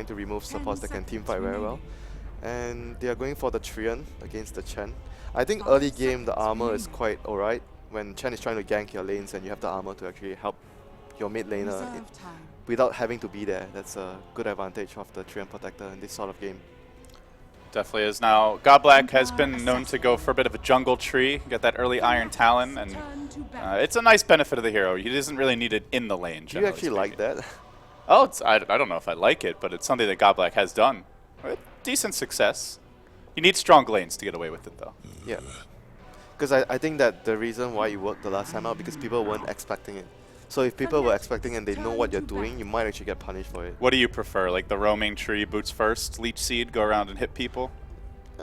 trying to remove supports that can teamfight very well. And they are going for the Trion against the Chen. I think early game the armor is quite alright. When Chen is trying to gank your lanes and you have the armor to actually help your mid laner without having to be there. That's a good advantage of the Trion Protector in this sort of game. Definitely is. Now, Godblack has been known to go for a bit of a jungle tree, get that early Iron Talon, and it's a nice benefit of the hero. He doesn't really need it in the lane. Do you actually like that? Oh, I don't know if I like it, but it's something that Godblack has done with decent success. You need strong lanes to get away with it, though. Yeah. Because I think that the reason why it worked the last time out, because people weren't expecting it. So if people were expecting and they know what you're doing, you might actually get punished for it. What do you prefer? Like the roaming tree, boots first, leech seed, go around and hit people?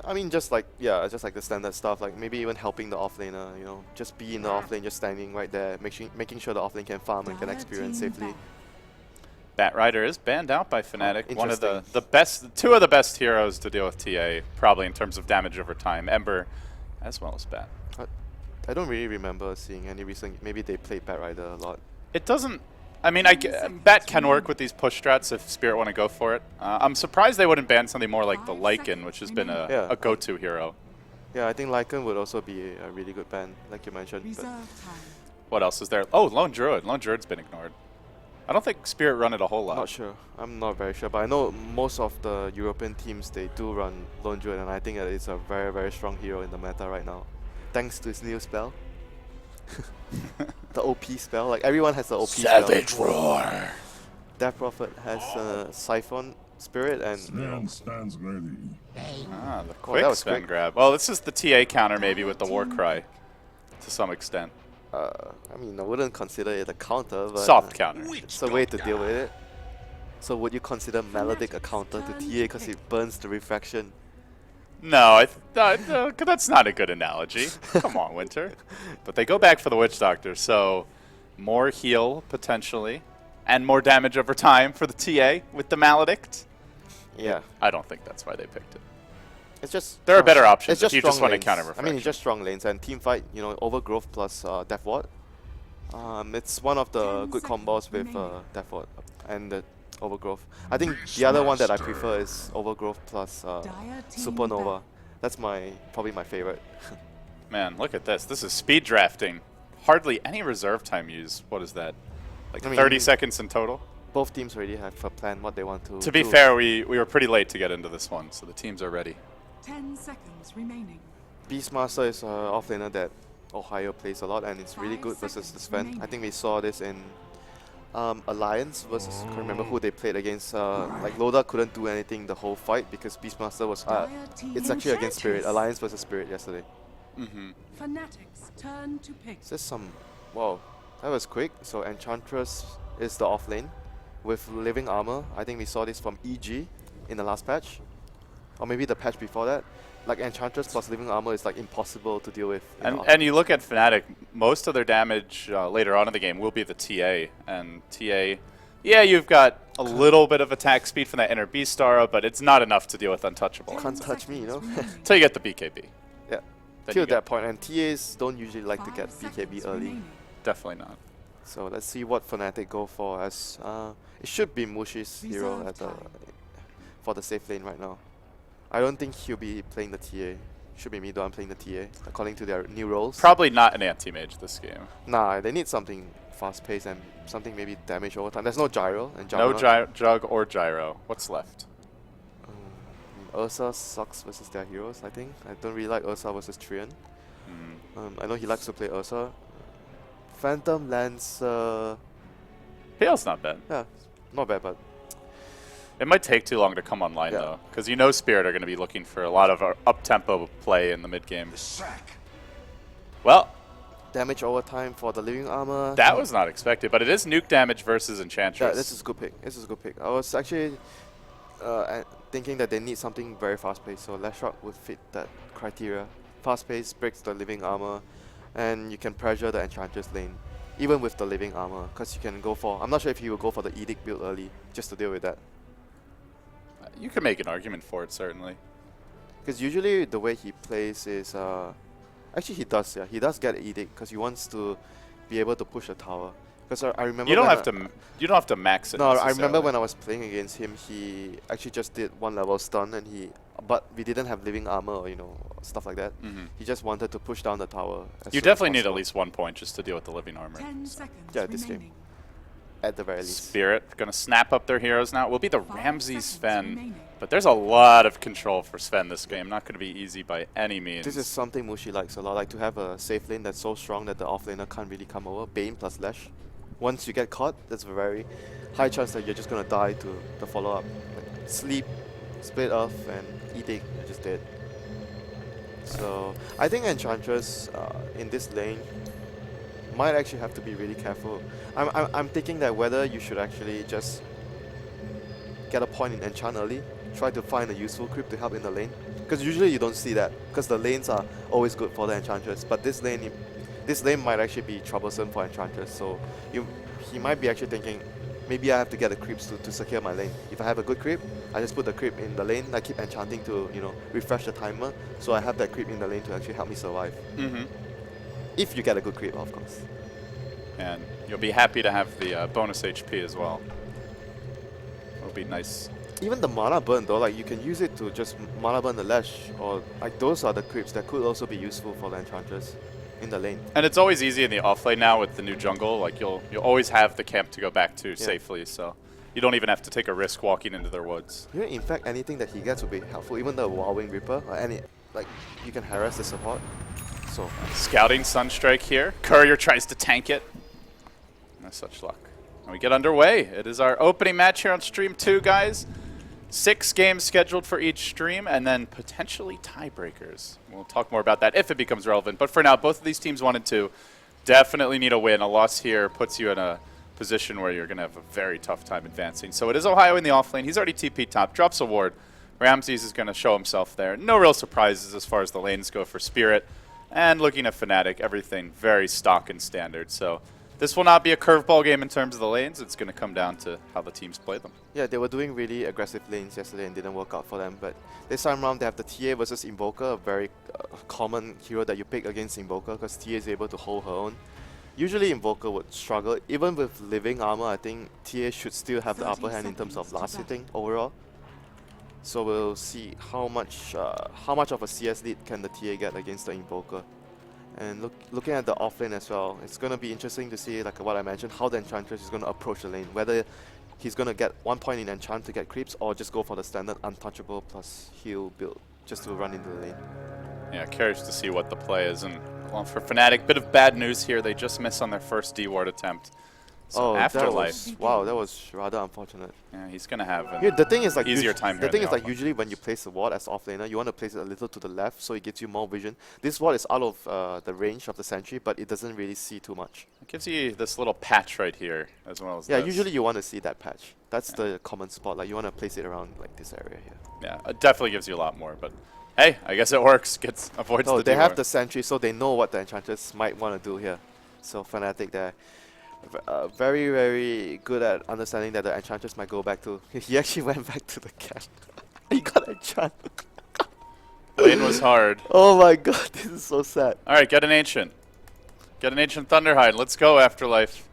I mean, just like the standard stuff, like maybe even helping the offlaner, you know, just be in the offlane, just standing right there, making sure the offlane can farm and can experience safely. Batrider is banned out by Fnatic. One of the best, two of the best heroes to deal with TA, probably in terms of damage over time. Ember, as well as Bat. I don't really remember seeing any recent. Maybe they played Batrider a lot. It doesn't. I mean, Bat can work with these push strats if Spirit want to go for it. I'm surprised they wouldn't ban something more like the Lycan, which has been a go-to hero. Yeah, I think Lycan would also be a really good ban, like you mentioned. But what else is there? Oh, Lone Druid. Lone Druid's been ignored. I don't think Spirit run it a whole lot. Not sure. I'm not very sure, but I know most of the European teams, they do run Lone Druid, and I think that it's a very, very strong hero in the meta right now. Thanks to his new spell. The OP spell. Like, everyone has the OP spell. Savage Roar! Death Prophet has Siphon Spirit and... stands ready. Ah, the quick spin grab. Well, this is the TA counter maybe with the War Cry, to some extent. I mean, I wouldn't consider it a counter, but... Soft counter. It's a way to deal with it. So would you consider Maledict a counter to TA because it burns the refraction? No, that's not a good analogy. Come on, WinteR. But they go back for the Witch Doctor, so more heal, potentially, and more damage over time for the TA with the Maledict. Yeah. I don't think that's why they picked it. It's just... There are better options it's just if you just want to lanes. counter refraction. I mean, it's just strong lanes, and team fight, you know, Overgrowth plus Death Ward. It's one of the good combos with Death Ward and the Overgrowth. I think the other one that I prefer is Overgrowth plus Supernova. That's probably my favorite. Man, look at this. This is speed drafting. Hardly any reserve time used. What is that? Like 30 seconds in total? Both teams already have a plan what they want to do. To be fair, we were pretty late to get into this one, so the teams are ready. 10 seconds remaining. Beastmaster is an offlaner that Ohio plays a lot, and it's really good versus the Sven. I think we saw this in Alliance versus, I can't remember who they played against. Like Loda couldn't do anything the whole fight because Beastmaster was. It's actually against Spirit. Alliance versus Spirit yesterday. Fnatic's turn to pick. Is this some? Wow, that was quick. So Enchantress is the off lane with living armor. I think we saw this from EG in the last patch, or maybe the patch before that. Like Enchantress plus living armor is like impossible to deal with. And you look at Fnatic, most of their damage later on in the game will be the TA. And TA, yeah, you've got a little bit of attack speed from that inner Beastara, but it's not enough to deal with Untouchable. Can't touch me, you know? Until you get the BKB. Yeah, till that point. And TAs don't usually like to get BKB early. Definitely not. So let's see what Fnatic go for, as it should be Mushi's hero at for the safe lane right now. I don't think he'll be playing the TA. Should be me though, I'm playing the TA, according to their new roles. Probably not an anti-mage this game. Nah, they need something fast-paced and something maybe damage over time. There's no gyro. And no Jug or Gyro. What's left? Ursa sucks versus their heroes, I think. I don't really like Ursa versus Trion. I know he likes to play Ursa. Phantom Lancer... PL's not bad. Yeah, not bad, but... It might take too long to come online, though, because you know Spirit are going to be looking for a lot of up-tempo play in the mid-game. Well, damage over time for the living armor. That was not expected, but it is nuke damage versus Enchantress. Yeah, this is a good pick. This is a good pick. I was actually thinking that they need something very fast-paced, so Lashrock would fit that criteria. Fast-paced, breaks the living armor, and you can pressure the Enchantress lane, even with the living armor, because you can go for... I'm not sure if he will go for the Edict build early, just to deal with that. You can make an argument for it, certainly. Because usually the way he plays is... actually he does, yeah. He does get Edict because he wants to be able to push a tower. Because I remember You don't when have to. You don't have to max it. No, I remember necessarily. when I was playing against him, he actually just did 1 level stun, and but we didn't have living armor or stuff like that. He just wanted to push down the tower. You definitely need at least 1 point just to deal with the living armor. 10 seconds Yeah, this game. remaining. At the very least. Spirit gonna snap up their heroes now. It will be the 5 Ramsey seconds Sven, remaining. but there's a lot of control for Sven this game. Not gonna be easy by any means. This is something Mushi likes a lot, like to have a safe lane that's so strong that the offlaner can't really come over. Bane plus Lash. Once you get caught, there's a very high chance that you're just gonna die to the follow-up. Like sleep, split off, and Edict, you're just dead. So I think Enchantress in this lane might actually have to be really careful. I'm thinking that whether you should actually just get a point in enchant early, try to find a useful creep to help in the lane. Because usually you don't see that, because the lanes are always good for the Enchantress. But this lane might actually be troublesome for Enchantress. So he might be actually thinking, maybe I have to get the creeps to secure my lane. If I have a good creep, I just put the creep in the lane. I keep enchanting to refresh the timer, so I have that creep in the lane to actually help me survive. If you get a good creep, of course. And you'll be happy to have the bonus HP as well. It'll be nice. Even the mana burn though, like you can use it to just mana burn the Lash, or like those are the creeps that could also be useful for the Enchantress in the lane. And it's always easy in the offlane now with the new jungle. Like you'll always have the camp to go back to safely, so you don't even have to take a risk walking into their woods. In fact, anything that he gets will be helpful. Even the Wowing Reaper, or like you can harass the support. So Scouting Sunstrike here. Courier tries to tank it. No such luck. And we get underway. It is our opening match here on Stream 2, guys. 6 games scheduled for each stream, and then potentially tiebreakers. We'll talk more about that if it becomes relevant. But for now, both of these teams wanted to definitely need a win. A loss here puts you in a position where you're going to have a very tough time advancing. So it is Ohio in the offlane. He's already TP top. Drops a ward. Ramses is going to show himself there. No real surprises as far as the lanes go for Spirit. And looking at Fnatic, everything very stock and standard. So this will not be a curveball game in terms of the lanes. It's going to come down to how the teams play them. yeah, they were doing really aggressive lanes yesterday and didn't work out for them. But this time around, they have the TA versus Invoker, a very common hero that you pick against Invoker because TA is able to hold her own. Usually Invoker would struggle. Even with living armor, I think TA should still have the upper hand in terms of last hitting overall. So we'll see how much of a CS lead can the TA get against the Invoker. And looking at the offlane as well, it's going to be interesting to see, like what I mentioned, how the Enchantress is going to approach the lane. Whether he's going to get 1 point in Enchant to get creeps, or just go for the standard untouchable plus heal build just to run into the lane. Yeah, curious to see what the play is. And well, for Fnatic, bit of bad news here. They just missed on their first D-ward attempt. So Afterlife. That was rather unfortunate. Yeah, he's going to have Yeah, the thing is like easier time the here thing in is like offlane. usually when you place the ward as offlaner, you want to place it a little to the left so it gives you more vision. This ward is out of the range of the sentry, but it doesn't really see too much. It gives you this little patch right here as well as Yeah, this. usually you want to see that patch. That's the common spot. Like you want to place it around like this area here. Yeah, it definitely gives you a lot more. But hey, I guess it works. Avoids No, the they have D-ward. the sentry, so they know what the Enchantress might want to do here. So Fnatic, they're very, very good at understanding that the Enchantress might go back to. He actually went back to the camp. He got Enchant. Lane was hard. Oh my god, this is so sad. All right, get an Ancient. Get an Ancient Thunderhide. Let's go, Afterlife.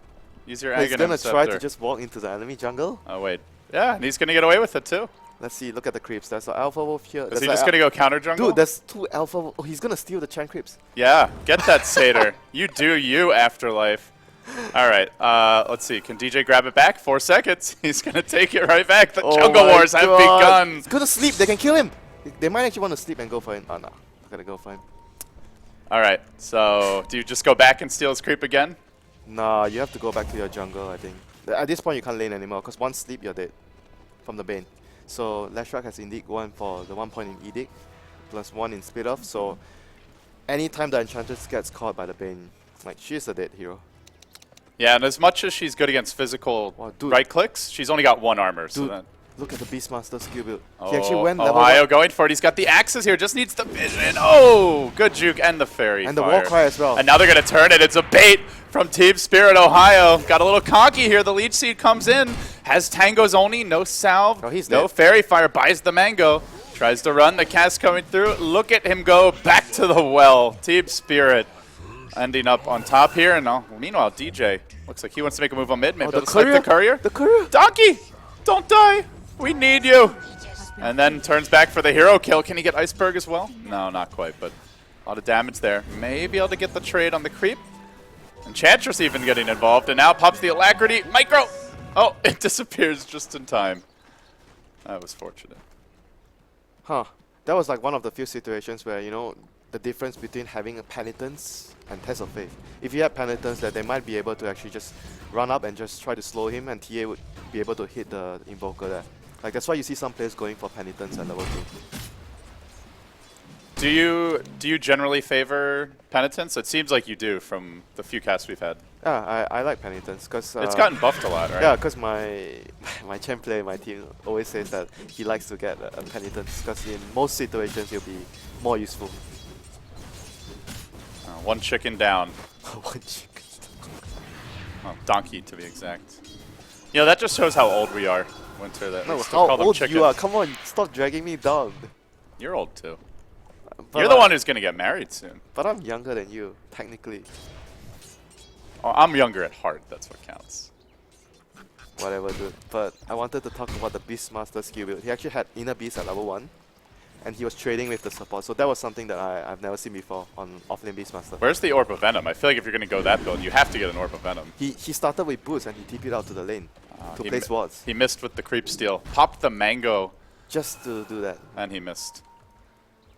Use your He's Aghanim gonna try to Scepter. just walk into the enemy jungle. Oh, wait. Yeah, and he's going to get away with it, too. Let's see, look at the creeps. There's an Alpha Wolf here. Is he just going to go counter jungle? Dude, there's 2 Alpha Wolf. Oh, he's gonna steal the Chan creeps. Yeah, get that Satyr. You do you, Afterlife. All right, let's see. Can DJ grab it back? 4 seconds. He's going to take it right back. The Jungle my Wars have God. begun. He's gonna sleep. They can kill him. They might actually want to sleep and go for him. Oh no, not gonna go for him. All right, so do you just go back and steal his creep again? Nah, you have to go back to your jungle, I think. At this point, you can't lane anymore, because one sleep, you're dead from the Bane. So Lashrak has indeed gone for the 1 point in Edict, plus 1 in Split Off, so anytime the Enchantress gets caught by the Bane, like, she's a dead hero. Yeah, and as much as she's good against physical Wow, dude. right clicks, she's only got 1 armor. So Dude, that look at the Beastmaster skill build. oh, He actually went level Ohio 1. going for it. He's got the axes here. Just needs the vision. Oh, good juke and the fairy And the fire. Warcry as well. And now they're going to turn it. It's a bait from Team Spirit Ohio. Got a little cocky here. The leech seed comes in. Has Tango's Oni. No salve. Oh, he's no dead. fairy fire. Buys the mango. Tries to run. The cast coming through. Look at him go back to the well. Team Spirit. ending up on top here. And meanwhile, DJ looks like he wants to make a move on mid. Maybe the he'll snipe the courier. The courier! Donkey! Don't die! We need you! And then turns back for the hero kill. Can he get Iceberg as well? No, not quite, but a lot of damage there. Maybe able to get the trade on the creep. Enchantress even getting involved, and now pops the Alacrity. Micro! Oh, it disappears just in time. That was fortunate. Huh. That was like one of the few situations where, you know, the difference between having a Penitence and Test of Faith. If you have Penitence, that they might be able to actually just run up and just try to slow him, and TA would be able to hit the Invoker there. Like, that's why you see some players going for Penitence at level 2. Do you generally favor Penitence? It seems like you do from the few casts we've had. Yeah, I like Penitence because it's gotten buffed a lot, right? Yeah, because my champ player in my team always says that he likes to get a Penitence because in most situations he'll be more useful. One chicken down. One chicken. Oh, donkey to be exact. You know, that just shows how old we are, WinteR. That No, we still how call them old chickens. you are. Come on, stop dragging me down. You're old too. But You're the one who's going to get married soon. But I'm younger than you, technically. Oh, I'm younger at heart, that's what counts. Whatever, dude. But I wanted to talk about the Beastmaster skill build. He actually had Inner Beast at level 1, and he was trading with the support. So that was something that I've never seen before on offlane Beastmaster. Where's the Orb of Venom? I feel like if you're going to go that build, you have to get an Orb of Venom. He started with boots and he TP'd out to the lane to place wards. He missed with the creep steal. Popped the mango. Just to do that. And he missed.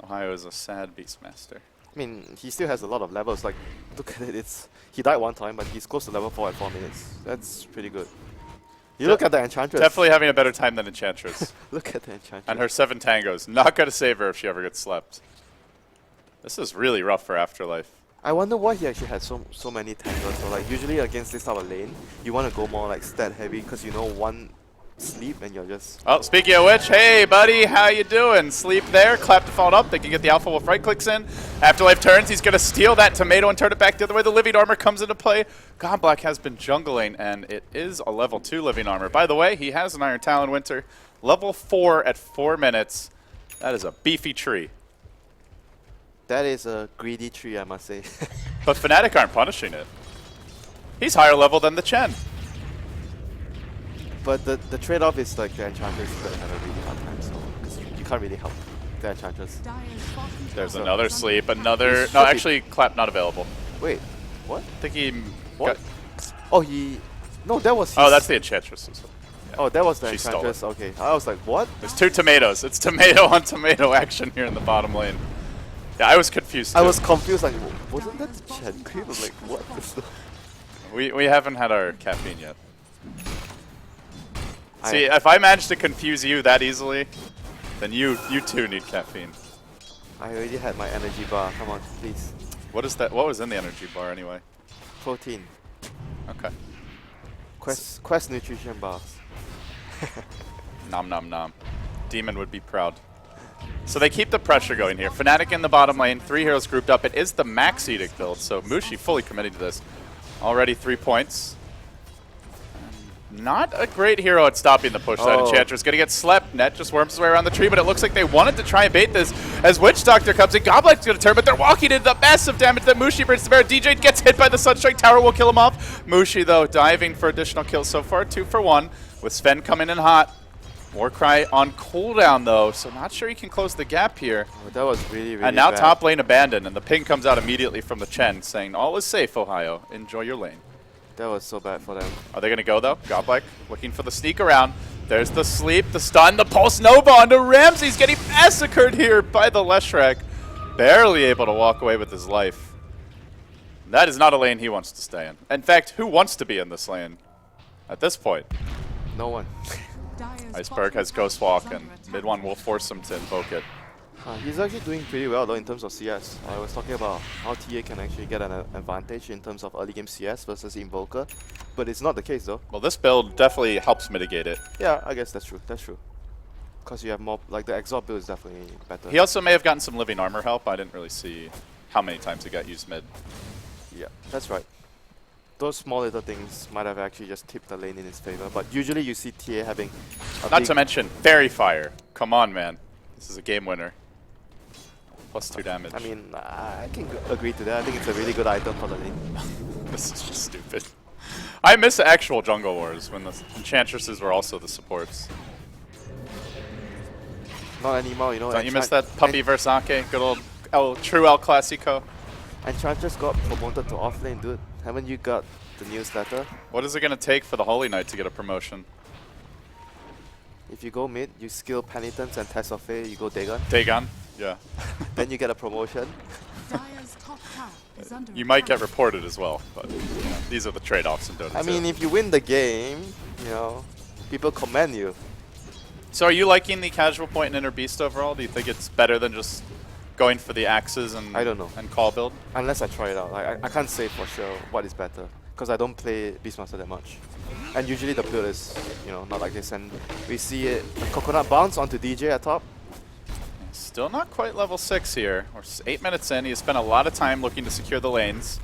Ohio is a sad Beastmaster. I mean, he still has a lot of levels. Like, look at it. He died one time, but he's close to level 4 at 4 minutes. That's pretty good. You look at the Enchantress. Definitely having a better time than Enchantress. Look at the Enchantress. And her 7 tangos. Not going to save her if she ever gets slept. This is really rough for Afterlife. I wonder why he actually had so many tangos. So like usually against this type of lane, you want to go more like stat heavy because you know one sleep and you're just... Oh, speaking of which, hey buddy, how you doing? Sleep there, clap to fall up. They can get the Alpha Wolf right clicks in. Afterlife turns, he's going to steal that tomato and turn it back the other way. The Living Armor comes into play. God Black has been jungling, and it is a level 2 Living Armor. By the way, he has an Iron Talon WinteR. Level 4 at 4 minutes. That is a beefy tree. That is a greedy tree, I must say. But Fnatic aren't punishing it. He's higher level than the Chen. But the trade-off is like the Enchantress is going to have a really hard time, so because you can't really help the Enchantress. There's another sleep, another... No, actually, clap not available. Wait, what? I think he... What? Oh, he... No, that was his... Oh, that's the Enchantress. Yeah. Oh, that was the She Enchantress. stole it. Okay, I was like, what? There's 2 tomatoes. It's tomato on tomato action here in the bottom lane. Yeah, I was confused too. I was confused, like, wasn't that Chen Creep? I'm like, what? We haven't had our caffeine yet. See, if I manage to confuse you that easily, then you too need caffeine. I already had my energy bar. Come on, please. What is that? What was in the energy bar anyway? Protein. Okay. Quest nutrition bars. Nom nom nom. Demon would be proud. So they keep the pressure going here. Fnatic in the bottom lane, 3 heroes grouped up. It is the max Edict build, so Mushi fully committed to this. Already 3 points. Not a great hero at stopping the push. That Enchantress going to get slept. Net just worms his way around the tree, but it looks like they wanted to try and bait this as Witch Doctor comes in. Goblet's going to turn, but they're walking into the massive damage that Mushi brings to bear. DJ gets hit by the Sunstrike Tower, will kill him off. Mushi, though, diving for additional kills so far. 2 for 1, with Sven coming in hot. Warcry on cooldown, though, so not sure he can close the gap here. Oh, that was really, really And now bad. top lane abandoned, and the ping comes out immediately from the Chen, saying, all is safe, Ohio. Enjoy your lane. That was so bad for them. Are they going to go, though? Godlike looking for the sneak around. There's the sleep, the stun, the pulse Nova onto Ramsey's getting massacred here by the Leshrac. Barely able to walk away with his life. That is not a lane he wants to stay in. In fact, who wants to be in this lane at this point? No one. Iceberg has Ghost Walk, and mid one will force him to invoke it. He's actually doing pretty well though in terms of CS. I was talking about how TA can actually get an advantage in terms of early game CS versus Invoker, but it's not the case though. Well, this build definitely helps mitigate it. Yeah, I guess that's true. That's true. Because you have more, like the Exalt build is definitely better. He also may have gotten some living armor help. I didn't really see how many times he got used mid. Yeah, that's right. Those small little things might have actually just tipped the lane in his favor, but usually you see TA having a Not big to mention Fairy Fire. Come on, man. This is a game winner. +2 damage. I mean, I can agree to that. I think it's a really good item for the lane. This is just stupid. I miss actual jungle wars when the enchantresses were also the supports. Not anymore, you know. Don't you miss that puppy versus Ake? Good old true El Clasico. Enchantress got promoted to offlane, dude. Haven't you got the newsletter? What is it going to take for the Holy Knight to get a promotion? If you go mid, you skill Penitence and Test of Fate, you go Dagon. Dagon? Yeah. Then you get a promotion. Dire's top tower is under You might get attack. reported as well, but you know, these are the trade-offs in Dota 2. I mean, if you win the game, you know, people commend you. So are you liking the casual point in Inner Beast overall? Do you think it's better than just going for the axes and I don't know. and call build? Unless I try it out. Like, I can't say for sure what is better. Because I don't play Beastmaster that much. And usually the build is, you know, not like this. And we see it, a coconut bounce onto DJ at top. Still not quite level 6 here. We're 8 minutes in. He has spent a lot of time looking to secure the lanes.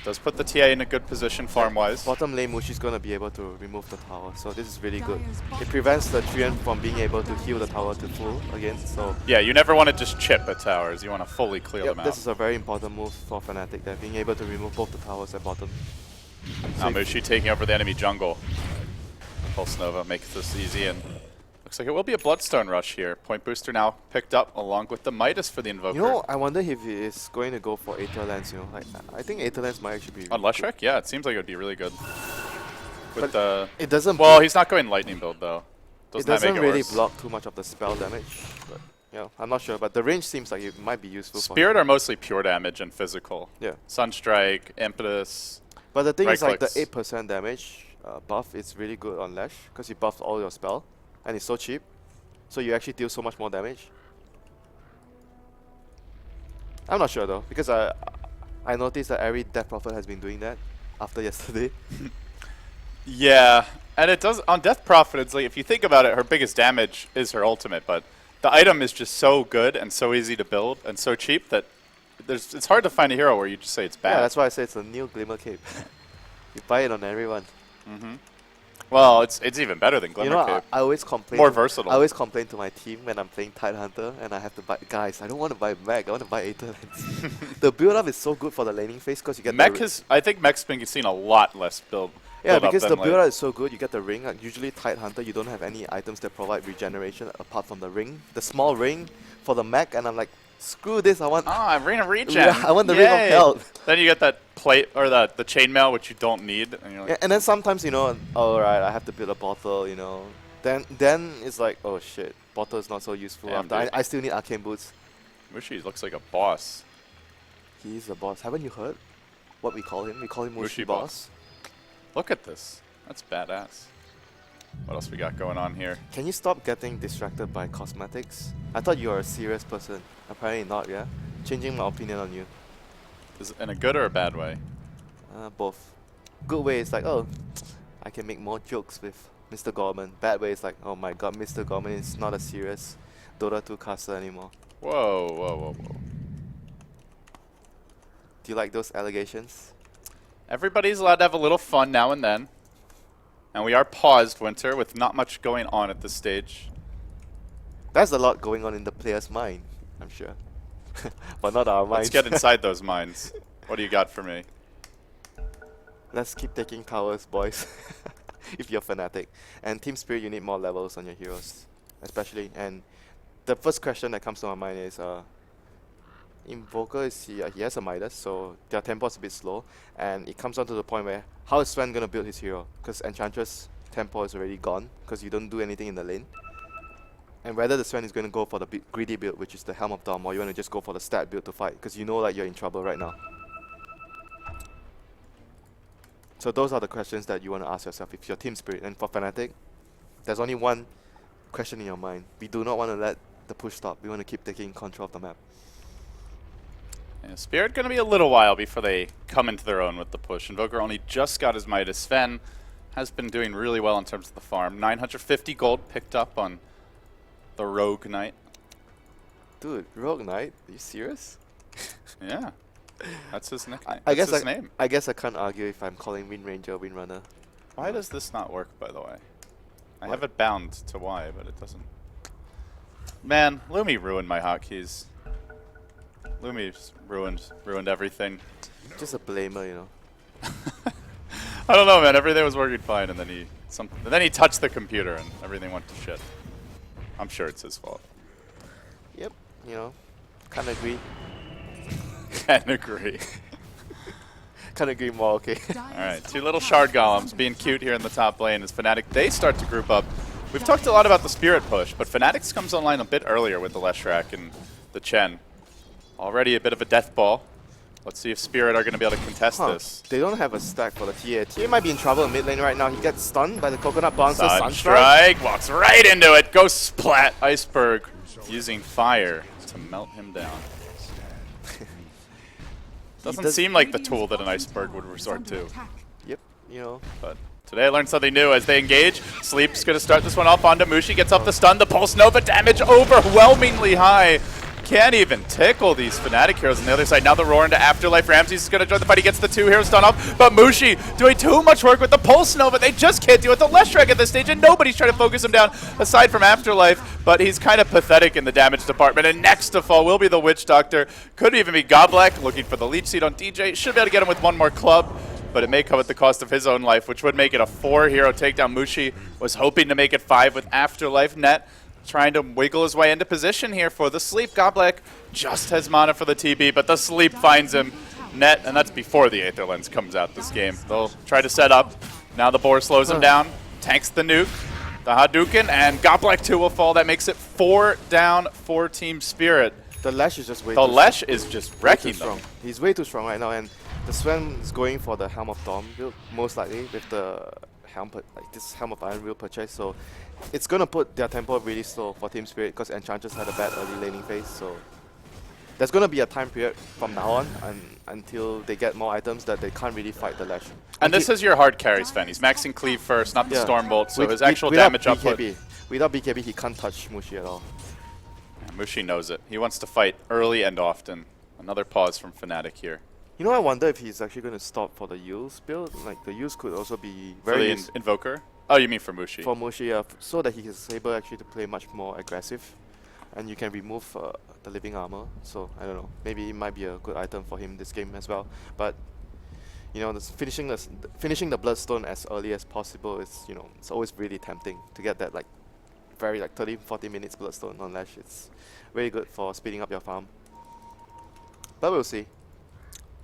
Does put the TA in a good position farm-wise. Bottom lane, Mushi's going to be able to remove the tower. So this is really good. It prevents the Treant from being able to heal the tower to full again. So Yeah, you never want to just chip at towers. You want to fully clear yep, them this out. is a very important move for Fnatic there, being able to remove both the towers at bottom. Now Mushi taking over the enemy jungle. Pulse Nova makes this easy, and looks like it will be a Bloodstone rush here. Point booster now picked up along with the Midas for the Invoker. You know, I wonder if he is going to go for Aether Lens, you know. Like, I think Aether Lens might actually be On really good. Leshrac? Yeah, it seems like it would be really good. With But the it doesn't well, he's not going lightning build though. it Doesn't that doesn't make it really worse? block too much of the spell damage. But yeah, I'm not sure. But the range seems like it might be useful Spirit for him. are mostly pure damage and physical. Yeah. Sunstrike, Impetus. But the thing right is, like, the clicks. 8% damage buff is really good on Lash. Because you buff all your spell. And it's so cheap. So you actually deal so much more damage. I'm not sure though. Because I noticed that every Death Prophet has been doing that after yesterday. Yeah, and it does on Death Prophet. It's like if you think about it, her biggest damage is her ultimate, but the item is just so good and so easy to build and so cheap that it's hard to find a hero where you just say it's bad. Yeah, that's why I say it's a new Glimmer Cape. You buy it on everyone. Well, it's even better than Glimmer You know, Cape. I always complain. More versatile. I always complain to my team when I'm playing Tidehunter and I have to buy. Guys, I don't want to buy Mech. I want to buy Aether Lens. The build up is so good for the laning phase because you get Mech the I think Mech's been seen a lot less build. yeah, build up because than the like- build up is so good. You get the ring. Like usually Tidehunter, you don't have any items that provide regeneration apart from the ring, the small ring for the Mech, and I'm like, screw this. I want. Ah, Ring of Regen. Yeah, I want the Ring of Yay. Health. Then you get that plate or the chainmail, which you don't need. And you're like, Yeah, and then sometimes, you know, alright, I have to build a bottle, you know. Then it's like, oh shit, bottle is not so useful. Damn, After dude. I still need arcane boots. Mushi looks like a boss. He's a boss. Haven't you heard what we call him? We call him Mushi Mushi boss. boss. Look at this. That's badass. What else we got going on here? Can you stop getting distracted by cosmetics? I thought you were a serious person. Apparently not, yeah? Changing my opinion on you. Is it in a good or a bad way? Both. Good way is like, oh, I can make more jokes with Mr. Gorman. Bad way is like, oh my god, Mr. Gorman is not a serious Dota 2 caster anymore. Whoa, whoa, whoa, whoa. Do you like those allegations? Everybody's allowed to have a little fun now and then. And we are paused, WinteR, with not much going on at this stage. There's a lot going on in the player's mind, I'm sure. But not our minds. Let's get inside those minds. What do you got for me? Let's keep taking towers, boys. If you're Fnatic. And Team Spirit, you need more levels on your heroes. Especially. And the first question that comes to my mind is, Invoker is he has a Midas, so their tempo is a bit slow. And it comes down to the point where, how is Sven going to build his hero? Because Enchantress tempo is already gone, because you don't do anything in the lane. And whether the Sven is going to go for the greedy build, which is the Helm of Dawn, or you want to just go for the stat build to fight, because you know like you're in trouble right now. So those are the questions that you want to ask yourself if you're Team Spirit. And for Fnatic, there's only one question in your mind. We do not want to let the push stop. We want to keep taking control of the map. Yeah, Spirit going to be a little while before they come into their own with the push. Invoker only just got his Midas. Sven has been doing really well in terms of the farm. 950 gold picked up on the Rogue Knight. Dude, Rogue Knight? Are you serious? Yeah. That's his nickname. I That's guess his name. I guess I can't argue if I'm calling Wind Ranger Wind Runner. Why does this not work, by the way? I What? have it bound to Y, but it doesn't. Man, Lumi ruined my hotkeys. Lumi's ruined everything. Just a blamer, you know. I don't know, man. Everything was working fine, and then he touched the computer, and everything went to shit. I'm sure it's his fault. Yep, you know, can't agree. Can't agree. Can't agree more, okay. Alright, two little shard golems being cute here in the top lane as Fnatic, they start to group up. We've talked a lot about the Spirit push, but Fnatic's comes online a bit earlier with the Leshrac and the Chen. Already a bit of a death ball. Let's see if Spirit are going to be able to contest this. They don't have a stack for the TA. TA might be in trouble in mid lane right now. He gets stunned by the Coconut Bouncer. Sunstrike walks right into it. Goes splat. Iceberg using fire to melt him down. Doesn't seem like the tool that an Iceberg would resort to. Yep, you know. But today I learned something new as they engage. Sleep's going to start this one off onto Mushi. Gets off the stun. The Pulse Nova damage overwhelmingly high. Can't even tickle these Fnatic heroes on the other side. Now the roar into Afterlife. Ramses is going to join the fight. He gets the 2 hero stun off. But Mushi doing too much work with the Pulse Nova. They just can't deal with the Leshrac at this stage, and nobody's trying to focus him down aside from Afterlife. But he's kind of pathetic in the damage department. And next to fall will be the Witch Doctor. Could even be Godblack looking for the leech seed on DJ. Should be able to get him with one more club. But it may come at the cost of his own life, which would make it a 4-hero takedown. Mushi was hoping to make it 5 with Afterlife net. Trying to wiggle his way into position here for the Sleep. Godblack just has mana for the TB, but the Sleep finds him net, and that's before the Aether Lens comes out this game. They'll try to set up. Now the Boar slows him down, tanks the nuke, the Hadouken, and Godblack 2 will fall. That makes it 4 down for Team Spirit. The Lash is just way The too Lesh strong. is just wrecking strong. them. He's way too strong right now, and the Sven is going for the Helm of Dawn build, most likely, with the this Helm of Iron real purchase, so it's gonna put their tempo really slow for Team Spirit because Enchantress had a bad early laning phase, so there's gonna be a time period from now on until they get more items that they can't really fight the Lash. And this is your hard carry, Sven. He's maxing Cleave first, not the Stormbolt, so his actual damage output. Without BKB, he can't touch Mushi at all. Yeah, Mushi knows it. He wants to fight early and often. Another pause from Fnatic here. You know, I wonder if he's actually going to stop for the Yules build. Like, the Yules could also be very For the Invoker? Oh, you mean for Mushi? For Mushi, yeah, so that he is able actually to play much more aggressive. And you can remove the living armor. So, I don't know. Maybe it might be a good item for him this game as well. But, you know, finishing the Bloodstone as early as possible is, you know, it's always really tempting to get that, like, very, like, 30-40 minutes Bloodstone on Lash. It's very good for speeding up your farm. But we'll see.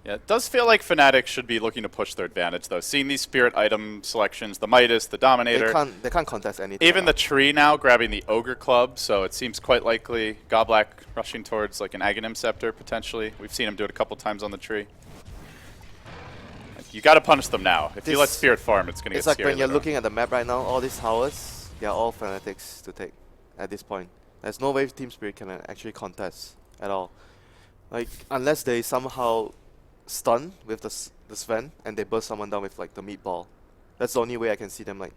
Yeah, it does feel like Fnatic should be looking to push their advantage, though. Seeing these Spirit item selections, the Midas, the Dominator. They can't contest anything. Even the tree now grabbing the Ogre Club, so it seems quite likely Godblack rushing towards like an Aghanim Scepter, potentially. We've seen him do it a couple times on the tree. You got to punish them now. If you let Spirit farm, it's going to get scary. It's like when you're looking at the map right now, all these towers, they're all Fanatics to take at this point. There's no way Team Spirit can actually contest at all. Like, unless they somehow stun with the Sven and they burst someone down with like the meatball. That's the only way I can see them like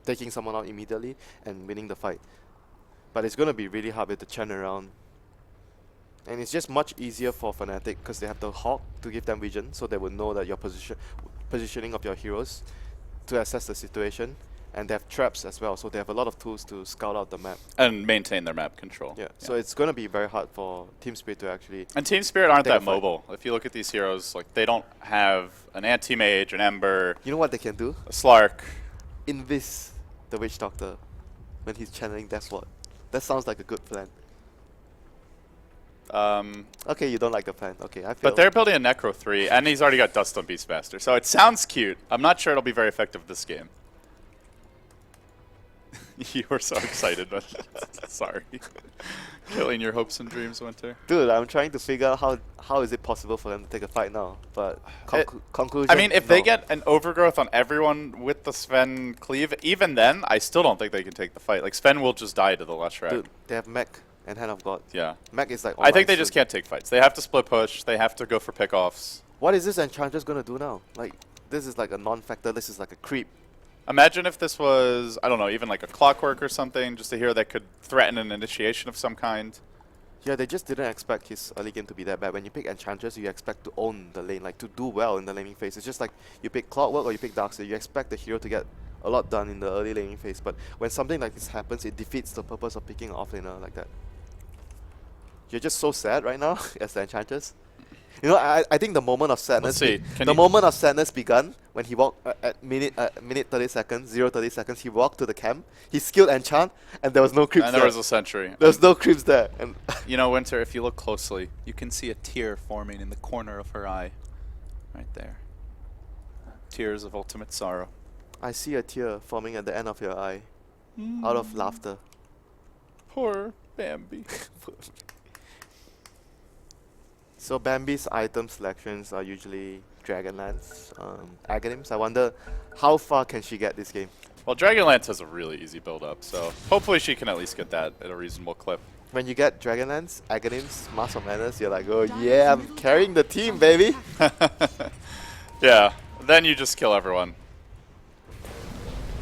taking someone out immediately and winning the fight. But it's gonna be really hard with the Chen around. And it's just much easier for Fnatic because they have the Hawk to give them vision, so they will know that your positioning of your heroes to assess the situation. And they have traps as well, so they have a lot of tools to scout out the map. And maintain their map control. Yeah, so it's going to be very hard for Team Spirit to actually... And Team Spirit aren't that mobile. If you look at these heroes, like they don't have an Anti-Mage, an Ember... You know what they can do? A Slark. Invis the Witch Doctor when he's channeling Death Sword. That sounds like a good plan. Okay, you don't like the plan. Okay, I feel... But they're building a Necro 3, and he's already got Dust on Beastmaster, so it sounds cute. I'm not sure it'll be very effective this game. You were so excited, but sorry. Killing your hopes and dreams, WinteR. Dude, I'm trying to figure out how is it possible for them to take a fight now. But conclusion... I mean, if they get an overgrowth on everyone with the Sven cleave, even then, I still don't think they can take the fight. Like, Sven will just die to the Leshrac. Dude, they have Mech and Hand of God. Yeah. Mech is like... I think they just can't take fights. They have to split push. They have to go for pickoffs. What is this Enchantress going to do now? Like, this is like a non-factor. This is like a creep. Imagine if this was, I don't know, even like a Clockwork or something, just a hero that could threaten an initiation of some kind. Yeah, they just didn't expect his early game to be that bad. When you pick Enchantress, you expect to own the lane, like to do well in the laning phase. It's just like you pick Clockwork or you pick Darkseid. You expect the hero to get a lot done in the early laning phase. But when something like this happens, it defeats the purpose of picking an offlaner like that. You're just so sad right now as the Enchanters. You know, I think the moment of sadness. see. The moment of sadness begun when he walked at minute 30 seconds, 30 seconds. He walked to the camp. He skilled enchant, and there was no creeps And there. there was a sentry. There was no creeps there. And You know, WinteR, if you look closely, you can see a tear forming in the corner of her eye. Right there. Tears of ultimate sorrow. I see a tear forming at the end of your eye, out of laughter. Poor Bambi. So Bambi's item selections are usually Dragonlance, Aghanims. I wonder how far can she get this game? Well, Dragonlance has a really easy build-up, so hopefully she can at least get that at a reasonable clip. When you get Dragonlance, Aghanims, Mask of Madness, you're like, oh yeah, I'm carrying the team, baby. Yeah, then you just kill everyone.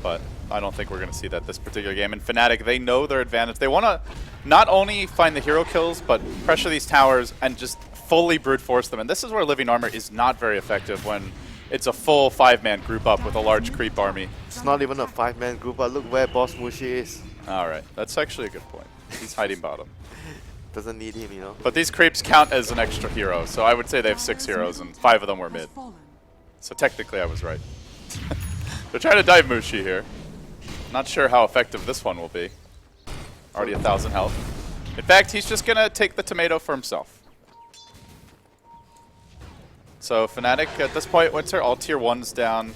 But I don't think we're going to see that this particular game. And Fnatic, they know their advantage. They want to not only find the hero kills, but pressure these towers and just fully brute force them. And this is where Living Armor is not very effective when it's a full 5-man group up with a large creep army. It's not even a 5-man group, but look where Boss Mushi is. Alright, that's actually a good point. He's hiding bottom. Doesn't need him, you know. But these creeps count as an extra hero, so I would say they have 6 heroes and 5 of them were mid. So technically I was right. They're trying to dive Mushi here. Not sure how effective this one will be. Already 1,000 health. In fact, he's just going to take the tomato for himself. So Fnatic at this point, WinteR, all tier 1s down.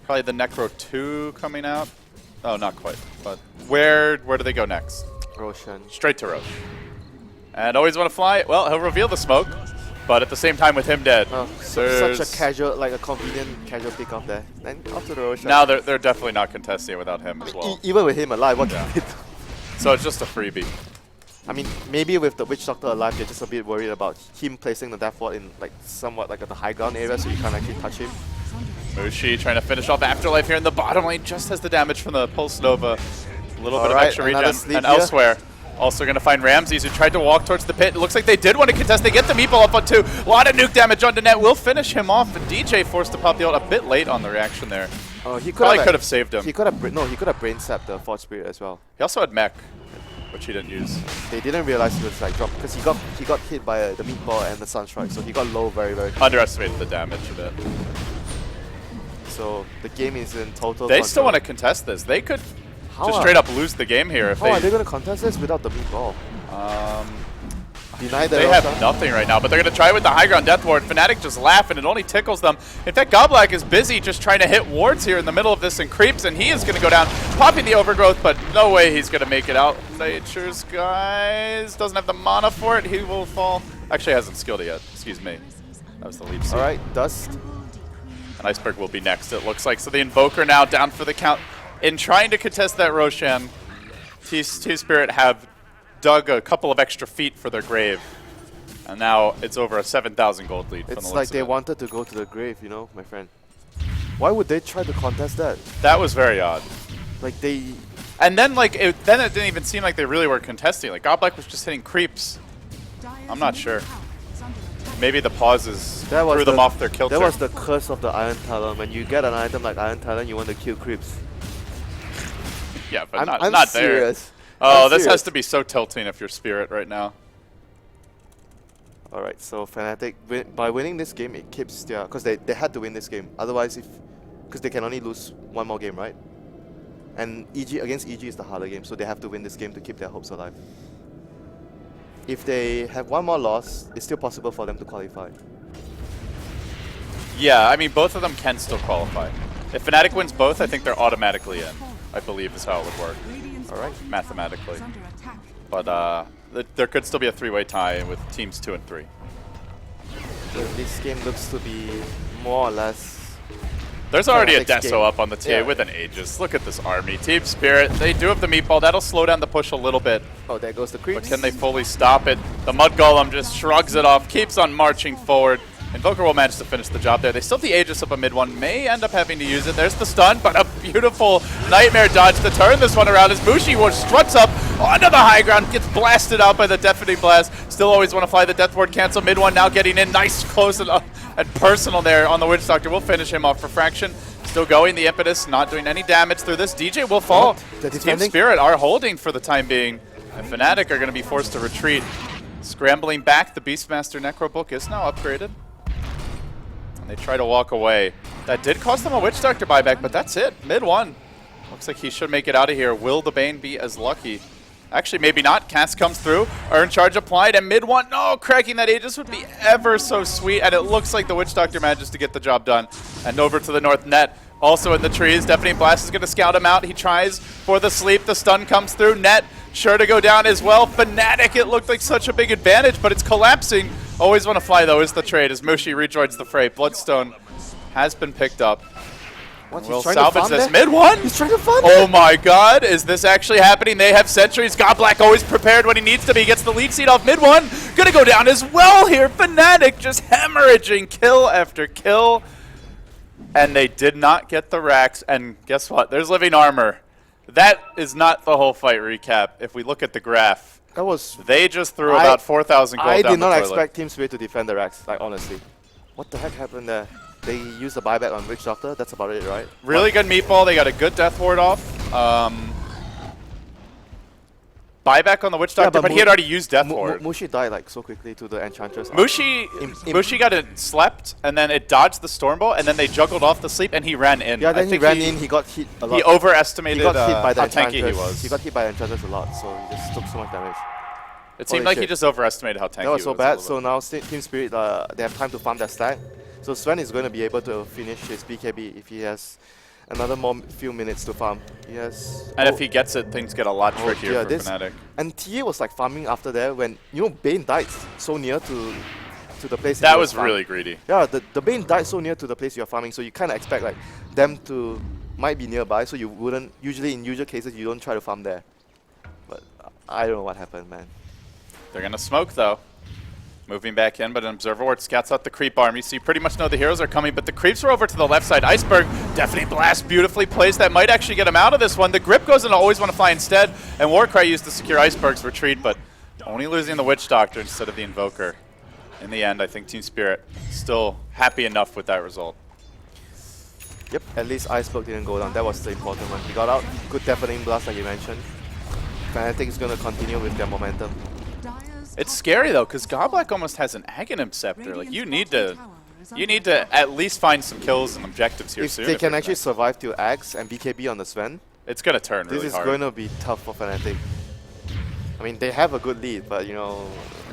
Probably the Necro 2 coming out. Oh, not quite. But where do they go next? Roshan. Straight to Roche. And always want to fly? Well, he'll reveal the smoke. But at the same time with him dead. Such a casual, like a convenient casual pick off there. Then after the Roshan. Now they're definitely not contesting it without him as well. Even with him alive, what can you do? So it's just a freebie. I mean, maybe with the Witch Doctor alive, you're just a bit worried about him placing the Death Ward in like somewhat like at the high ground area, so you can't actually touch him. Mushi trying to finish off Afterlife here in the bottom lane, just has the damage from the Pulse Nova. A little bit of extra regen. And elsewhere, also going to find Ramses, who tried to walk towards the pit. It looks like they did want to contest. They get the meatball up on 2. A lot of nuke damage onto net. Will finish him off. And DJ forced to pop the ult a bit late on the reaction there. He Probably could have saved him. He could have he could have brain sapped the Force Spirit as well. He also had mech, which he didn't use. They didn't realize he was like dropped because he got hit by the meatball and the sunstrike, so he got low very quickly. Underestimated the damage a bit. So the game is in total They control. still want to contest this. They could How just are- straight up lose the game here if How are they they. going to contest this without the meatball? Deny the They have Roshan? nothing right now, but they're going to try with the high ground death ward. Fnatic just laugh, and it only tickles them. In fact, Goblak is busy just trying to hit wards here in the middle of this and creeps, and he is going to go down, popping the overgrowth, but no way he's going to make it out. Nature's guys doesn't have the mana for it. He will fall. Actually, hasn't skilled it yet. Excuse me. That was the leap seed. Alright, Dust. And Iceberg will be next, it looks like. So the Invoker now down for the count. In trying to contest that Roshan, T-Spirit have dug a couple of extra feet for their grave. And now it's over a 7,000 gold lead. It's like they wanted to go to the grave, you know, my friend. Why would they try to contest that? That was very odd. Like they... And then like it didn't even seem like they really were contesting. Like Goblak was just hitting creeps. I'm not sure. Maybe the pauses threw them off their kilter. That was the curse of the Iron Talon. When you get an item like Iron Talon, you want to kill creeps. Yeah, but I'm not serious. there. Oh, this serious. has to be so tilting if you're Spirit right now. Alright, so Fnatic, by winning this game, it keeps their... Because they had to win this game. Otherwise, because they can only lose one more game, right? And EG against EG is the harder game, so they have to win this game to keep their hopes alive. If they have one more loss, it's still possible for them to qualify. Yeah, I mean, both of them can still qualify. If Fnatic wins both, I think they're automatically in, I believe is how it would work. Alright. Mathematically. But there could still be a 3-way tie with teams 2 and 3. So this game looks to be more or less... There's already a Fnatic's Deso game. up on the TA Yeah. with an Aegis. Look at this army. Team Spirit, they do have the meatball. That'll slow down the push a little bit. Oh, there goes the creeps. But can they fully stop it? The Mud Golem just shrugs it off, keeps on marching forward. Invoker will manage to finish the job there. They still have the Aegis up a mid one. May end up having to use it. There's the stun, but a beautiful Nightmare dodge to turn this one around as Mushi struts up onto the high ground, gets blasted out by the Deafening Blast. Still always want to fly the Death Ward cancel. Mid one now getting in. Nice, close and personal there on the Witch Doctor. We'll finish him off for Fraction. Still going, the Impetus not doing any damage through this. DJ will fall. The Team defending? Spirit are holding for the time being. And Fnatic are going to be forced to retreat. Scrambling back, the Beastmaster Necro Book is now upgraded. And they try to walk away. That did cost them a Witch Doctor buyback, but that's it. Mid one. Looks like he should make it out of here. Will the Bane be as lucky? Actually, maybe not. Cast comes through. Earn charge applied, and mid one. No, cracking that Aegis would be ever so sweet. And it looks like the Witch Doctor manages to get the job done. And over to the north net. Also in the trees, Deafening Blast is going to scout him out. He tries for the sleep. The stun comes through. Net sure to go down as well. Fnatic, it looked like such a big advantage, but it's collapsing. Always want to fly, though, is the trade as Mushi rejoins the fray. Bloodstone has been picked up. What, We'll salvage this. Mid one? He's trying to farm Oh my god, is this actually happening? They have sentries. Godblack always prepared when he needs to be. He gets the lead seed off mid one. Gonna go down as well here. Fnatic just hemorrhaging kill after kill. And they did not get the racks. And guess what? There's living armor. That is not the whole fight recap. If we look at the graph, That was... they just threw about 4,000 gold I down did not the toilet. expect Team Spirit to defend the racks, like honestly. What the heck happened there? They used the buyback on Witch Doctor, that's about it, right? Really good meatball. They got a good death ward off. Buyback on the Witch Doctor, but he had already used death ward. Mushi died like so quickly to the Enchantress. Mushi got it slept, and then it dodged the Stormbolt, and then they juggled off the sleep, and he ran in. Yeah, then he ran in, he got hit a lot. He overestimated He got hit by the how tanky Enchantress. he was. He got hit by the Enchantress a lot, so he just took so much damage. It seemed Holy like he shit. just overestimated how tanky That was he so was. bad, so now Team Spirit, they have time to farm their stack. So Sven is going to be able to finish his BKB if he has another few minutes to farm. He has... And if he gets it, things get a lot trickier yeah, for this- Fnatic. And TA was like farming after that when, you know, Bane died so near to the place That he was farming. really greedy. Yeah, the Bane died so near to the place you're farming, so you kind of expect like them to might be nearby, so you wouldn't usually in usual cases you don't try to farm there. But I don't know what happened, man. They're going to smoke, though. Moving back in, but an Observer Ward scouts out the creep army, so you pretty much know the heroes are coming, but the creeps are over to the left side. Iceberg, Deafening Blast, beautifully placed. That might actually get him out of this one. The Grip goes into Always Want to Fly instead, and Warcry used to secure Iceberg's retreat, but only losing the Witch Doctor instead of the Invoker. In the end, I think Team Spirit still happy enough with that result. Yep, at least Iceberg didn't go down. That was the important one. He got out. Good Deafening Blast, like you mentioned. Fnatic is going to continue with their momentum. Dyer's It's top scary though, tower because is Godblack almost has an Aghanim Scepter. Like you need Radiant's to, bottom tower is you under need to attack. at least find some kills and objectives here If soon. they can you're actually Fnatic. survive till Axe and BKB on the Sven, It's gonna turn this really is hard. going to be tough for Fnatic. I mean, they have a good lead, but you know,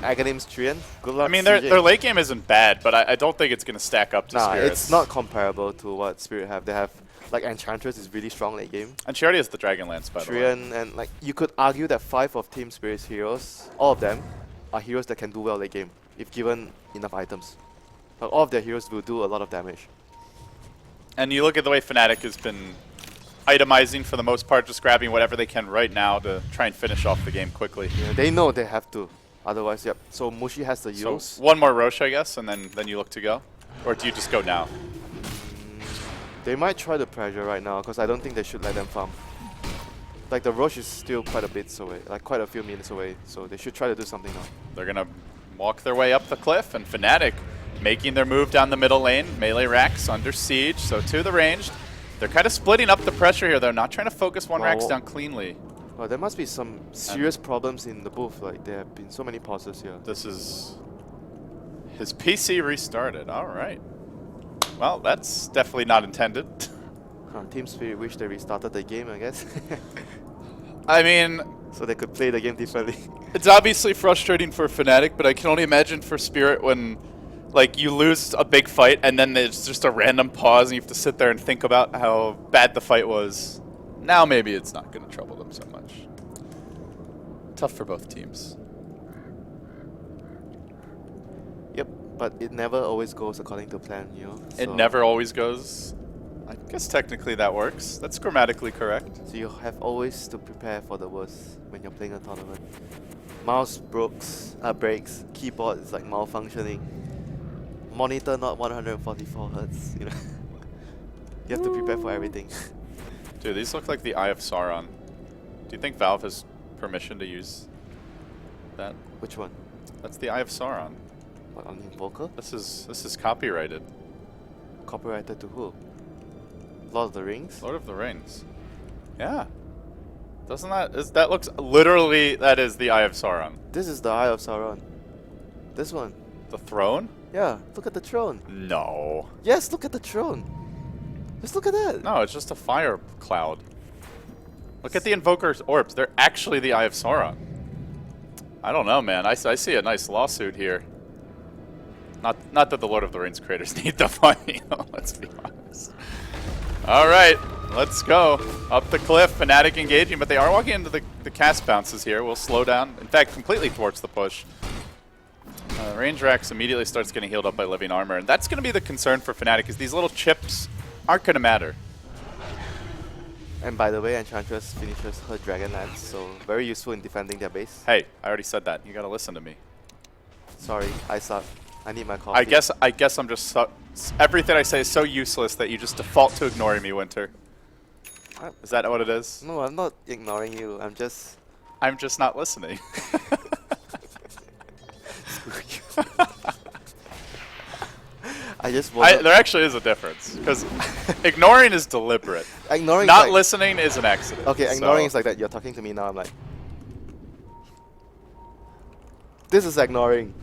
Aghanim's Trian, good luck. I mean, CJ. their late game isn't bad, but I don't think it's gonna stack up to Nah, Spirits. it's not comparable to what Spirit have. They have like Enchantress is really strong late game. And she already has the Dragonlance, by the way. Trian and like you could argue that 5 of Team Spirit's heroes, all of them, are heroes that can do well late game if given enough items. But all of their heroes will do a lot of damage. And you look at the way Fnatic has been itemizing for the most part, just grabbing whatever they can right now to try and finish off the game quickly. Yeah, they know they have to. Otherwise, yep. So Mushi has the So use. one more Roche, I guess, and then you look to go? Or do you just go now? They might try the pressure right now because I don't think they should let them farm. Like the Roche is still quite a bit away, like quite a few minutes away. So they should try to do something now. They're going to walk their way up the cliff, and Fnatic making their move down the middle lane. Melee racks under siege, so to the ranged. They're kind of splitting up the pressure here. They're not trying to focus one racks Well- down cleanly. Well, there must be some serious problems in the booth. Like there have been so many pauses here. This is his PC restarted. All right. Well, that's definitely not intended. Team Spirit wish they restarted the game, I guess. I mean, So they could play the game differently. it's obviously frustrating for Fnatic, but I can only imagine for Spirit when, like, you lose a big fight and then there's just a random pause and you have to sit there and think about how bad the fight was. Now maybe it's not going to trouble them so much. Tough for both teams. Yep, but it never always goes according to plan, you know. It So- never always goes. I guess technically that works. That's grammatically correct. So you have always to prepare for the worst when you're playing a tournament. Mouse breaks, keyboard is like malfunctioning, monitor not 144 Hz, you know. You have to prepare for everything. Dude, these look like the Eye of Sauron. Do you think Valve has permission to use that? Which one? That's the Eye of Sauron. What, on Invoker? This is copyrighted. Copyrighted to who? Lord of the Rings? Lord of the Rings. Yeah. Doesn't that looks literally, that is the Eye of Sauron. This is the Eye of Sauron. This one. The throne? Yeah, look at the throne. No. Yes, look at the throne. Just look at that. No, it's just a fire cloud. Look at the Invoker's orbs. They're actually the Eye of Sauron. I don't know, man. I see a nice lawsuit here. Not that the Lord of the Rings creators need the money. Let's be honest. All right, let's go. Up the cliff, Fnatic engaging, but they are walking into the cast bounces here. We'll slow down. In fact, completely thwarts the push. Range Rax immediately starts getting healed up by living armor, and that's going to be the concern for Fnatic, is these little chips aren't going to matter. And by the way, Enchantress finishes her Dragon Lance, so very useful in defending their base. Hey, I already said that. You got to listen to me. Sorry, I suck. I need my coffee. I guess I'm just everything I say is so useless that you just default to ignoring me, WinteR. Is that what it is? No, I'm not ignoring you. I'm just not listening. I just want. There actually is a difference, because ignoring is deliberate. Ignoring. Not like, listening is an accident. Okay, ignoring is like that. You're talking to me now. I'm like, this is ignoring.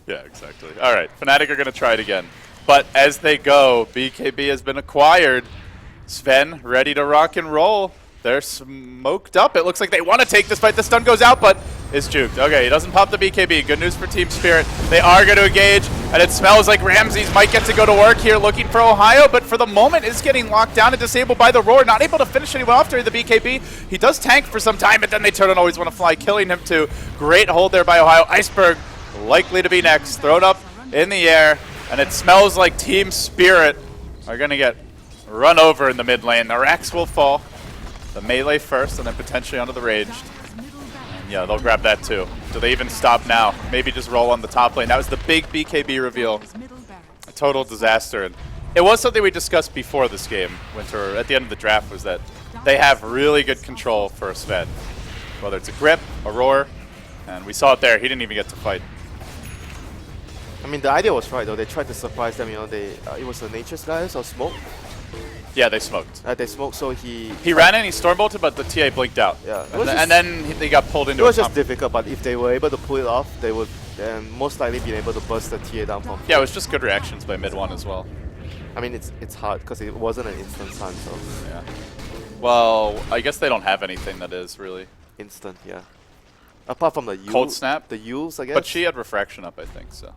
Yeah, exactly. All right, Fnatic are going to try it again. But as they go, BKB has been acquired. Sven ready to rock and roll. They're smoked up. It looks like they want to take this fight. The stun goes out, but is juked. Okay, he doesn't pop the BKB. Good news for Team Spirit. They are going to engage, and it smells like Ramses might get to go to work here looking for Ohio, but for the moment is getting locked down and disabled by the Roar. Not able to finish anyone off during the BKB. He does tank for some time, but then they turn and always want to fly, killing him too. Great hold there by Ohio. Iceberg likely to be next. Thrown up in the air, and it smells like Team Spirit are going to get run over in the mid lane. The Rax will fall. The melee first, and then potentially onto the ranged. And yeah, they'll grab that too. Do they even stop now? Maybe just roll on the top lane. That was the big BKB reveal. A total disaster. And it was something we discussed before this game, WinteR, at the end of the draft, was that they have really good control for a Sven. Whether it's a grip, a roar, and we saw it there. He didn't even get to fight. I mean, the idea was right though. They tried to surprise them. You know, it was the Nature's guys or smoke. Yeah, they smoked. They smoked, so he ran in, he storm bolted, but the TA blinked out. Yeah, and then they got pulled into it was a just difficult, but if they were able to pull it off, they would most likely be able to burst the TA down from. Yeah, it was just good reactions by mid one as well. I mean, it's hard because it wasn't an instant stun, so. Yeah. Well, I guess they don't have anything that is really Instant, yeah. Apart from the Yule, cold snap. the Yules, I guess. But she had refraction up, I think. So.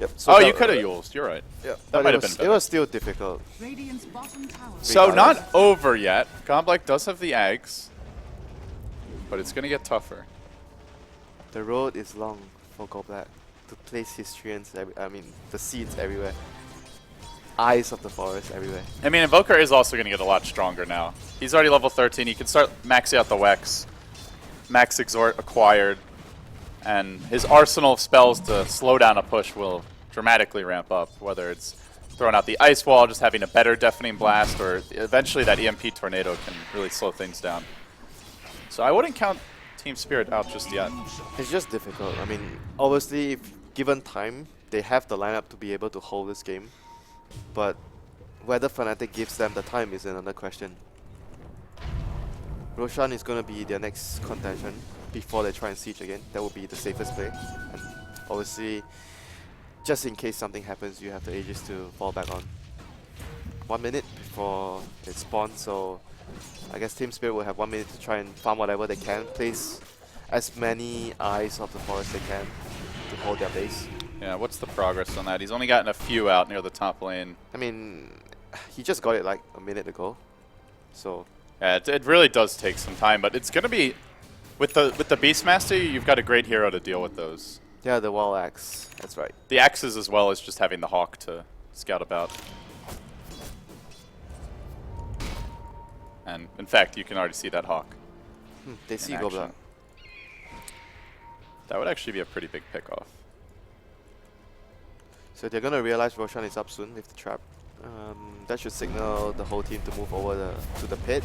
Yep. So Oh, you could have Yulesed. You're right. Yeah, That might have been It better. was still difficult. Radiant's bottom tower. So Regardless. not over yet. Goblik does have the eggs, but it's gonna get tougher. The road is long for Goblak to place historians. The seeds everywhere. Eyes of the forest everywhere. I mean, Invoker is also gonna get a lot stronger now. He's already level 13. He can start maxing out the Wex. Max Exhort acquired. And his arsenal of spells to slow down a push will dramatically ramp up, whether it's throwing out the Ice Wall, just having a better Deafening Blast, or eventually that EMP Tornado can really slow things down. So I wouldn't count Team Spirit out just yet. It's just difficult. I mean, obviously, if given time, they have the lineup to be able to hold this game. But whether Fnatic gives them the time is another question. Roshan is going to be their next contention before they try and siege again. That would be the safest play. And obviously, just in case something happens, you have the Aegis to fall back on. 1 minute before it spawns, so I guess Team Spirit will have 1 minute to try and farm whatever they can, place as many eyes of the forest they can to hold their base. Yeah, what's the progress on that? He's only gotten a few out near the top lane. I mean, he just got it like a minute ago, so. Yeah, it really does take some time, but it's gonna be with the Beastmaster. You've got a great hero to deal with those. Yeah, the wall axe. That's right. The axes as well as just having the Hawk to scout about. And in fact, you can already see that Hawk. They see in Goblak. action. That would actually be a pretty big pickoff. So they're gonna realize Roshan is up soon with the trap. That should signal the whole team to move over to the pit.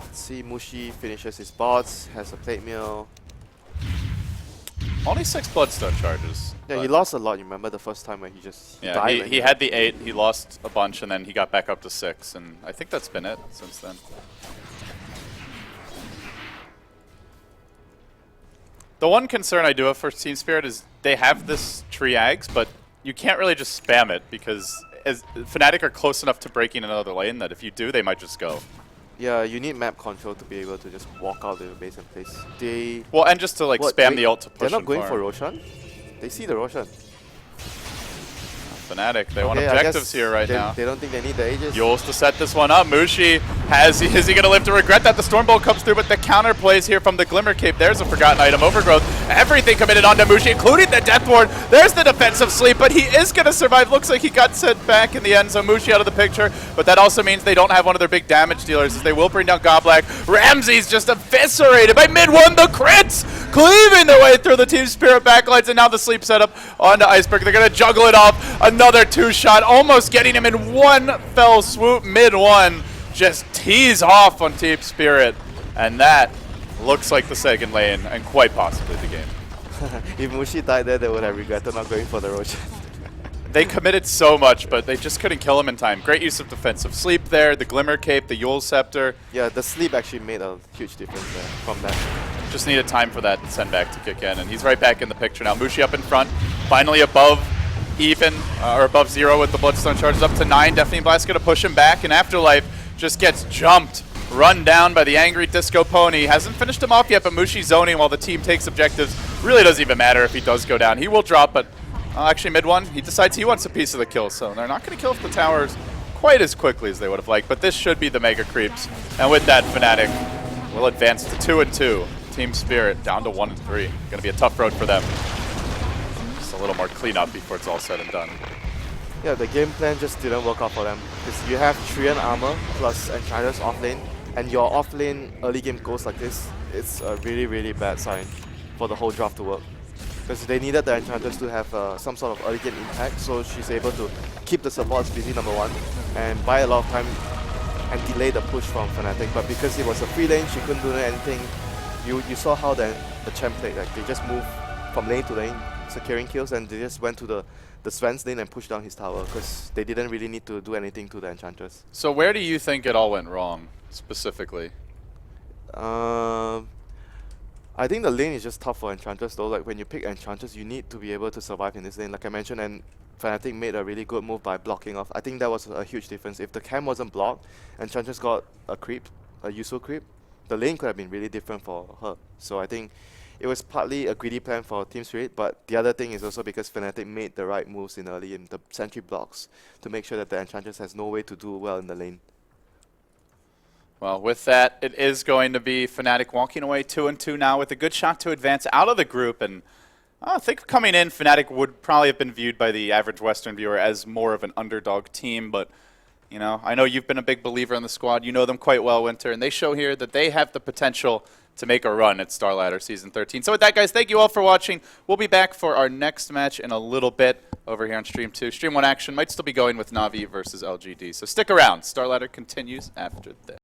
Let's see, Mushi finishes his bots, has a plate meal. Only 6 Bloodstone charges. Yeah, he but- lost a lot. You remember the first time when he just Yeah, died? he had the 8, he lost a bunch, and then he got back up to 6, and I think that's been it since then. The one concern I do have for Team Spirit is they have this Triags, but you can't really just spam it because as Fnatic are close enough to breaking another lane that if you do, they might just go. Yeah, you need map control to be able to just walk out of the base and place. They Well, and just to like what, spam wait, the ult to push they're not them going for far. Roshan. They see the Roshan. Fnatic, they want Okay, I objectives guess here right they, now. They don't think they need the Aegis. Yules to set this one up. Mushi is he going to live to regret that? The Stormbolt comes through, but the counter plays here from the Glimmer Cape. There's a forgotten item, Overgrowth. Everything committed onto Mushi, including the Death Ward. There's the defensive sleep, but he is going to survive. Looks like he got sent back in the end, so Mushi out of the picture. But that also means they don't have one of their big damage dealers, as they will bring down Goblak. Ramsey's just eviscerated by mid-1. The crits cleaving their way through the Team Spirit backlines, and now the sleep setup onto Iceberg. They're going to juggle it off. Another 2-shot, almost getting him in one fell swoop. Mid-1 just tees off on Team Spirit, and that looks like the second lane and quite possibly the game. If Mushi died there, they would have regretted not going for the Roshan. They committed so much, but they just couldn't kill him in time. Great use of defensive sleep there, the Glimmer Cape, the Yule Scepter. Yeah, the sleep actually made a huge difference there from that. Just needed time for that send back to kick in, and he's right back in the picture now. Mushi up in front, finally above even, or above 0 with the Bloodstone charges up to 9. Deafening Blast going to push him back, and Afterlife just gets jumped, run down by the angry Disco Pony. Hasn't finished him off yet, but Mushi zoning while the team takes objectives. Really doesn't even matter if he does go down. He will drop, but actually mid-1, he decides he wants a piece of the kill, so they're not going to kill off the towers quite as quickly as they would have liked, but this should be the mega creeps. And with that, Fnatic will advance to 2-2. Team Spirit down to 1-3. Going to be a tough road for them. Just a little more cleanup before it's all said and done. Yeah, the game plan just didn't work out for them. Because you have Treant armor plus Enchantress off lane, and your off lane early game goes like this. It's a really, really bad sign for the whole draft to work. Because they needed the Enchantress to have some sort of early game impact, so she's able to keep the supports busy, number 1, and buy a lot of time and delay the push from Fnatic. But because it was a free lane, she couldn't do anything. You saw how the champ played. Like, they just moved from lane to lane, securing kills, and they just went to the Sven's lane and pushed down his tower because they didn't really need to do anything to the Enchantress. So where do you think it all went wrong, specifically? I think the lane is just tough for Enchantress though. Like, when you pick Enchantress, you need to be able to survive in this lane, like I mentioned, and Fnatic made a really good move by blocking off. I think that was a huge difference. If the cam wasn't blocked, Enchantress got a creep, a useful creep, the lane could have been really different for her. So I think it was partly a greedy plan for Team Spirit, but the other thing is also because Fnatic made the right moves in the sentry blocks to make sure that the Enchantress has no way to do well in the lane. Well, with that, it is going to be Fnatic walking away 2-2 now with a good shot to advance out of the group. And I think coming in, Fnatic would probably have been viewed by the average Western viewer as more of an underdog team. But, you know, I know you've been a big believer in the squad. You know them quite well, WinteR. And they show here that they have the potential to make a run at Starladder Season 13. So with that, guys, thank you all for watching. We'll be back for our next match in a little bit over here on Stream 2. Stream 1 action might still be going with Na'Vi versus LGD. So stick around. Starladder continues after this.